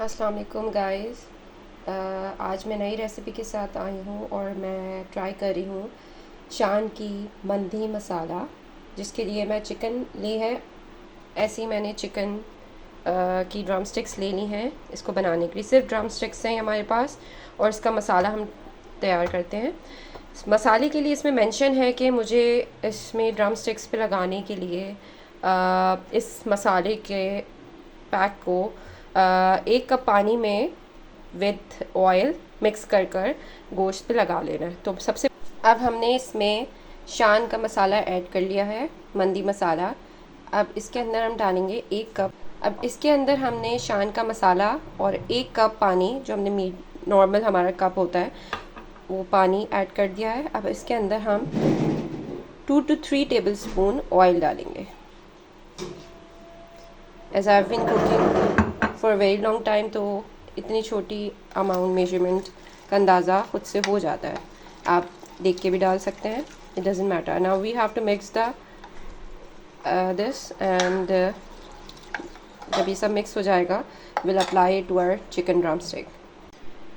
अस्सलाम वालेकुम गाइस। आज मैं नई रेसिपी के साथ आई हूँ और मैं ट्राई कर रही हूँ शान की मंदी मसाला, जिसके लिए मैं चिकन ली है। ऐसे ही मैंने चिकन की ड्रम स्टिक्स ले ली हैं इसको बनाने के लिए। सिर्फ ड्रम स्टिक्स हैं हमारे पास और इसका मसाला हम तैयार करते हैं। मसाले के लिए इसमें मेंशन है कि मुझे इसमें ड्रम स्टिक्स पे लगाने के लिए इस मसाले के पैक को 1 कप पानी में विथ ऑयल मिक्स कर कर गोश्त पे लगा लेना है। तो सबसे अब हमने इसमें शान का मसाला ऐड कर लिया है, मंदी मसाला। अब इसके अंदर हम डालेंगे 1 कप। अब इसके अंदर हमने शान का मसाला और 1 कप पानी, जो हमने नॉर्मल हमारा कप होता है वो पानी ऐड कर दिया है। अब इसके अंदर हम 2 to 3 टेबल स्पून ऑयल डालेंगे। As I have been cooking for very long time, तो इतनी छोटी अमाउंट मेजरमेंट का अंदाज़ा खुद से हो जाता है। आप देख के भी डाल सकते हैं, it doesn't matter. Now we have to mix the this and जब ये सब मिक्स हो जाएगा will apply it to our chicken drum stick.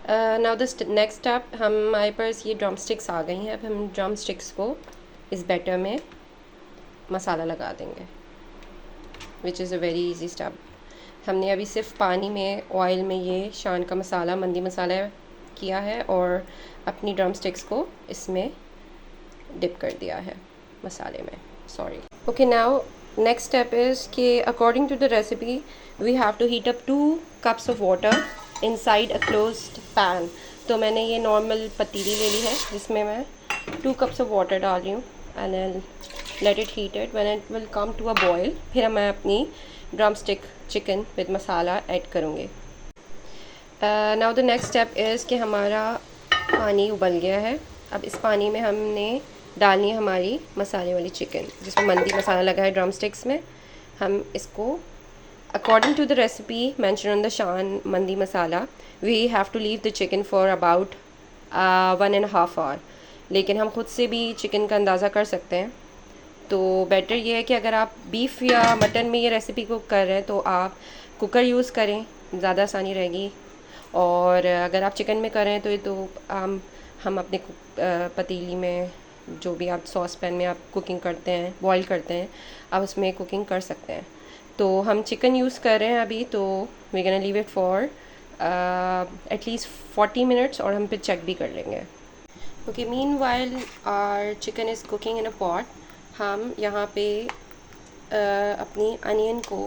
Now this next step, हमारे पास ये ड्रम स्टिक्स आ गई हैं। अब हम ड्रम स्टिक्स को इस बैटर में मसाला लगा देंगे, which is a very easy step. हमने अभी सिर्फ पानी में ऑयल में ये शान का मसाला, मंदी मसाला किया है और अपनी ड्रम स्टिक्स को इसमें डिप कर दिया है मसाले में। Sorry. Okay, now next step is कि according to the recipe we have to heat up 2 cups of water inside a closed pan. तो मैंने ये नॉर्मल पतीली ले ली है जिसमें मैं 2 कप्स ऑफ वाटर डाल रही हूँ and let it heated. When it will come to a boil, फिर मैं अपनी drumstick chicken with masala add करूँगी। Now the next step is कि हमारा पानी उबल गया है। अब इस पानी में हमने डालनी है हमारी मसाले वाली चिकन, जिसमें मंदी मसाला लगा है ड्रम स्टिक्स में। हम इसको according to the recipe mention on the Shan mandi masala we have to leave the chicken for about 1.5 hour. लेकिन हम खुद से भी चिकन का अंदाज़ा कर सकते हैं। तो बेटर ये है कि अगर आप बीफ या मटन में ये रेसिपी कुक कर रहे हैं तो आप कुकर यूज़ करें, ज़्यादा आसानी रहेगी। और अगर आप चिकन में कर रहे हैं तो ये तो हम अपने पतीली में, जो भी आप सॉस पैन में आप कुकिंग करते हैं, बॉईल करते हैं, आप उसमें कुकिंग कर सकते हैं। तो हम चिकन यूज़ कर रहे हैं अभी, तो we gonna leave it for at least 40 minutes और हम फिर चेक भी कर लेंगे। Okay, meanwhile our chicken is cooking in a pot. हम यहाँ पे अपनी अनियन को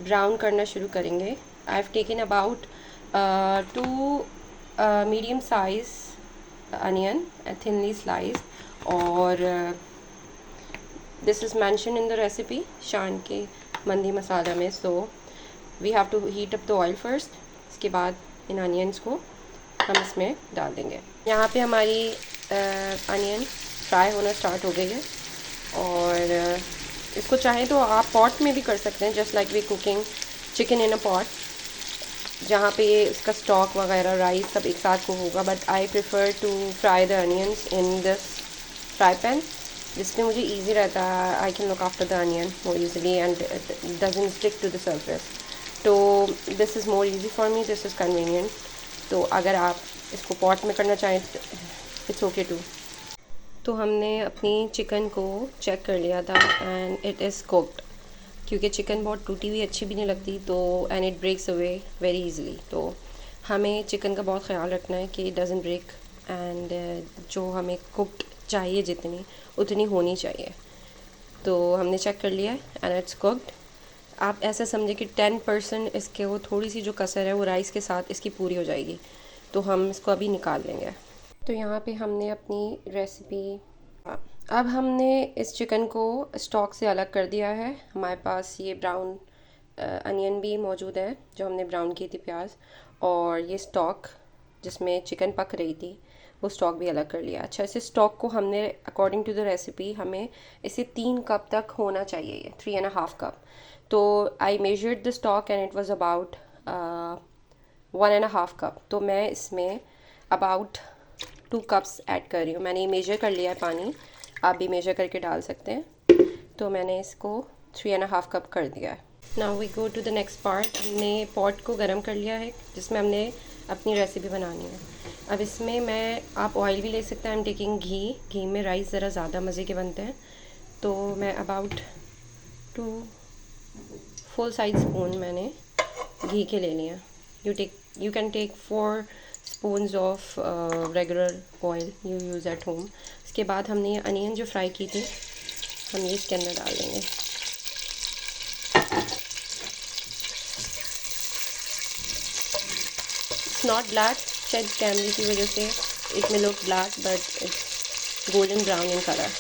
ब्राउन करना शुरू करेंगे। I have taken about 2 medium size onion thinly slice, और this is mention in the recipe Shan के मंदी मसाला में। So we have to heat up the oil first. इसके बाद इन अनियंस को हम इसमें डाल देंगे। यहाँ पे हमारी अनियन फ्राई होना स्टार्ट हो गई है और इसको चाहें तो आप पॉट में भी कर सकते हैं, just like we cooking chicken in a pot, जहाँ पे इसका स्टॉक वगैरह राइस सब एक साथ कुक होगा। But I prefer to fry the onions in this fry pan, जिसमें मुझे ईजी रहता है। I can look after the onion more easily and it doesn't stick to the surface. तो this is more easy for me, this is convenient. तो अगर आप इसको pot में करना चाहें इट्स ओके टू। तो हमने अपनी चिकन को चेक कर लिया था एंड इट इज़ कुक्ड, क्योंकि चिकन बहुत टूटी हुई अच्छी भी नहीं लगती, तो and it breaks away very easily. तो हमें चिकन का बहुत ख्याल रखना है कि इट डजंट ब्रेक एंड जो हमें कुक्ड चाहिए जितनी उतनी होनी चाहिए। तो हमने चेक कर लिया है एंड इट्स कुक्ड। आप ऐसा समझे कि 10% इसके वो थोड़ी सी जो कसर है वो राइस के साथ इसकी पूरी हो जाएगी। तो हम इसको अभी निकाल लेंगे। तो यहाँ पे हमने अपनी रेसिपी, अब हमने इस चिकन को स्टॉक से अलग कर दिया है। हमारे पास ये ब्राउन अनियन भी मौजूद है जो हमने ब्राउन की थी, प्याज, और ये स्टॉक जिसमें चिकन पक रही थी वो स्टॉक भी अलग कर लिया। अच्छा, इसे स्टॉक को हमने अकॉर्डिंग टू द रेसिपी हमें इसे 3 कप तक होना चाहिए, ये 3.5 कप। तो I measured the stock and it was about 1.5 cup. तो मैं इसमें अबाउट 2 कप्स ऐड कर रही हूँ। मैंने ये मेजर कर लिया है पानी, आप भी मेजर करके डाल सकते हैं। तो मैंने इसको 3.5 कप कर दिया है। Now we go to the next part. हमने पॉट को गर्म कर लिया है जिसमें हमने अपनी रेसिपी बनानी है। अब इसमें आप ऑयल भी ले सकते हैं। आई एम टेकिंग घी में राइस ज़रा ज़्यादा मज़े के बनते हैं, तो मैं अबाउट 2 फुल साइज स्पून मैंने घी के ले लिया। You can take 4 spoons of regular oil you use at home. उसके बाद हमने ये अनियन जो फ्राई की थी हम ये इसके अंदर डाल देंगे। इट्स नॉट ब्लैक, शायद कैमरे की वजह से इट में look black but it's golden brown in colour.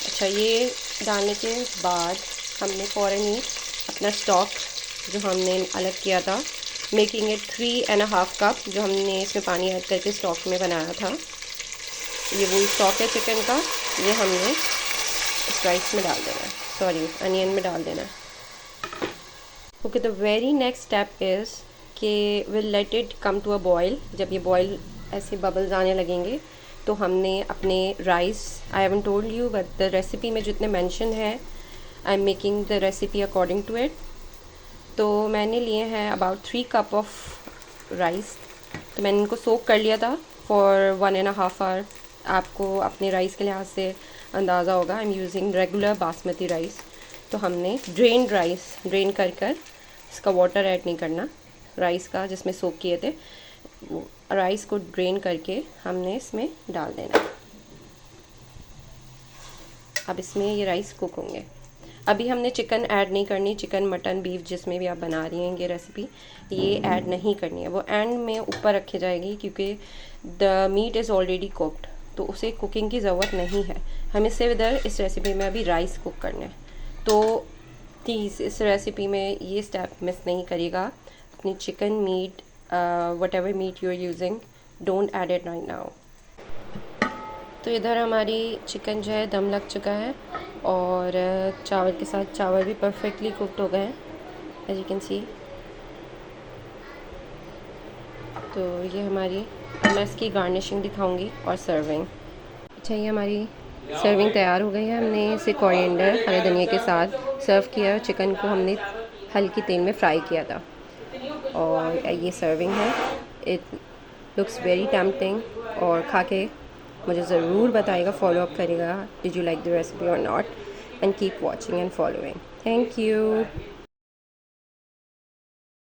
अच्छा, ये डालने के बाद हमने फ़ौरन ही अपना स्टॉक जो हमने अलग किया था, मेकिंग इट 3.5 कप, जो हमने इसमें पानी ऐड करके स्टॉक में बनाया था, ये वही स्टॉक है चिकन का, ये हमने इस राइस में डाल देना है, सॉरी अनियन में डाल देना है। Okay, the very next step is कि will let it come to a boil. जब ये बॉयल ऐसे बबल्स आने लगेंगे तो हमने अपने rice, I haven't told you but the recipe में जितने मेंशन है I am making the recipe according to it. तो मैंने लिए हैं अबाउट 3 कप ऑफ राइस, तो मैंने इनको सोक कर लिया था फॉर 1.5 आवर। आपको अपने राइस के लिहाज से अंदाज़ा होगा। I am using regular basmati rice. तो हमने ड्रेन राइस ड्रेन कर इसका वाटर ऐड नहीं करना, राइस का जिसमें सोक किए थे वो राइस को ड्रेन करके हमने इसमें डाल देना। अब इसमें ये राइस कुक होंगे। अभी हमने चिकन ऐड नहीं करनी, चिकन मटन बीफ जिसमें भी आप बना रही हैं ये रेसिपी, ये ऐड नहीं करनी है, वो एंड में ऊपर रखी जाएगी क्योंकि the meat is already cooked, तो उसे कुकिंग की ज़रूरत नहीं है। हमें सिर्फ इधर इस रेसिपी में अभी राइस कुक करना है, तो प्लीज़ इस रेसिपी में ये स्टेप मिस नहीं करिएगा। अपनी chicken meet whatever meat you are using, don't add it right now। तो इधर हमारी चिकन जो है दम लग चुका है और चावल के साथ चावल भी परफेक्टली कुकड हो गए हैं एज यू कैन सी। तो ये हमारी, अब मैं इसकी गार्निशिंग दिखाऊंगी और सर्विंग। अच्छा, ये हमारी सर्विंग तैयार हो गई है। हमने इसे कोरिएंडर हरे धनिया के साथ सर्व किया। चिकन को हमने हल्की तेल में फ्राई किया था और ये सर्विंग है। इट लुक्स वेरी टेम्पटिंग और खा के मुझे ज़रूर बताइएगा, फॉलो अप करिएगा did you like the recipe और not, and keep watching and following. Thank you.